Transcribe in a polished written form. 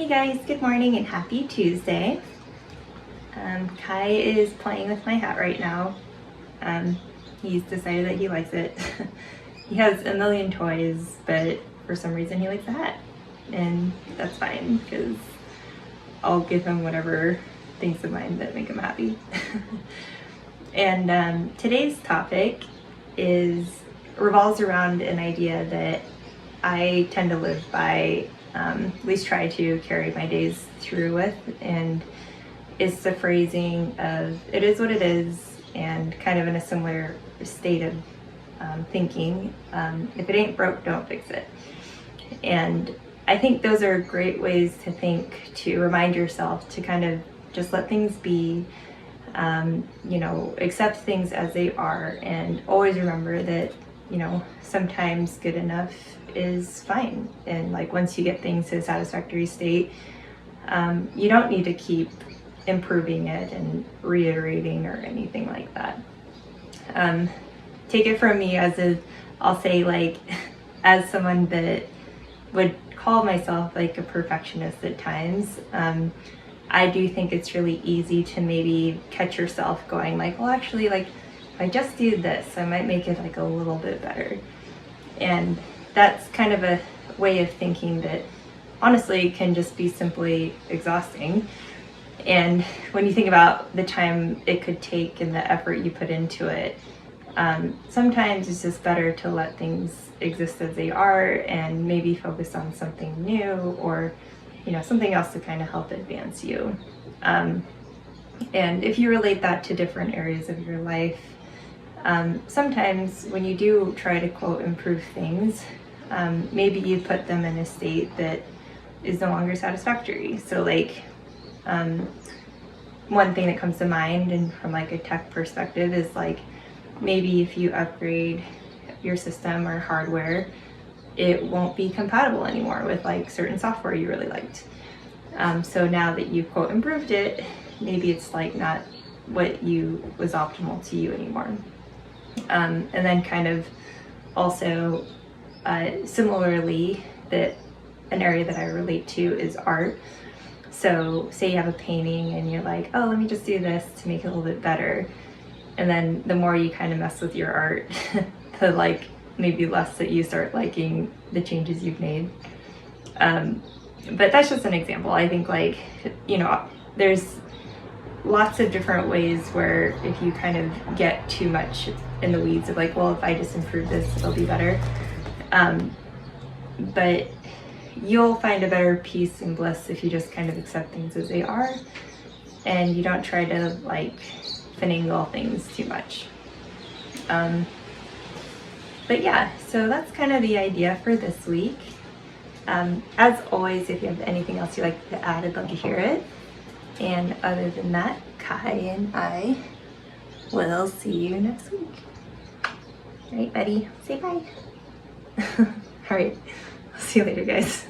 Hey guys, good morning and happy Tuesday. Kai is playing with my hat right now. He's decided that he likes it. He has a million toys, but for some reason he likes the hat. And that's fine, because I'll give him whatever things of mine that make him happy. And today's topic revolves around an idea that I tend to live by, at least try to carry my days through with, and it's the phrasing of "it is what it is," and kind of in a similar state of thinking, if it ain't broke, don't fix it. And I think those are great ways to think, to remind yourself to kind of just let things be, accept things as they are, and always remember that, sometimes good enough is fine. And like once you get things to a satisfactory state, you don't need to keep improving it and reiterating or anything like that. Take it from me I'll say, like, as someone that would call myself like a perfectionist at times, I do think it's really easy to maybe catch yourself going like, well, actually, like, if I just do this, I might make it like a little bit better. And that's kind of a way of thinking that honestly can just be simply exhausting. And when you think about the time it could take and the effort you put into it, sometimes it's just better to let things exist as they are and maybe focus on something new, or something else to kind of help advance you. And if you relate that to different areas of your life, sometimes when you do try to quote improve things, maybe you put them in a state that is no longer satisfactory. So like, one thing that comes to mind, and from like a tech perspective, is like maybe if you upgrade your system or hardware, it won't be compatible anymore with like certain software you really liked. So now that you quote improved it, maybe it's like not what was optimal to you anymore. And then kind of also similarly, that an area that I relate to is art. So say you have a painting and you're like, oh, let me just do this to make it a little bit better. And then the more you kind of mess with your art, the like maybe less that you start liking the changes you've made. But that's just an example. I think like, there's lots of different ways where if you kind of get too much in the weeds of like, well, if I just improve this, it'll be better. But you'll find a better peace and bliss if you just kind of accept things as they are, and you don't try to like finagle things too much. But yeah, so that's kind of the idea for this week. As always, if you have anything else you'd like to add, I'd love to hear it. And other than that, Kai and I will see you next week. All right, buddy, say bye. All right, see you later, guys.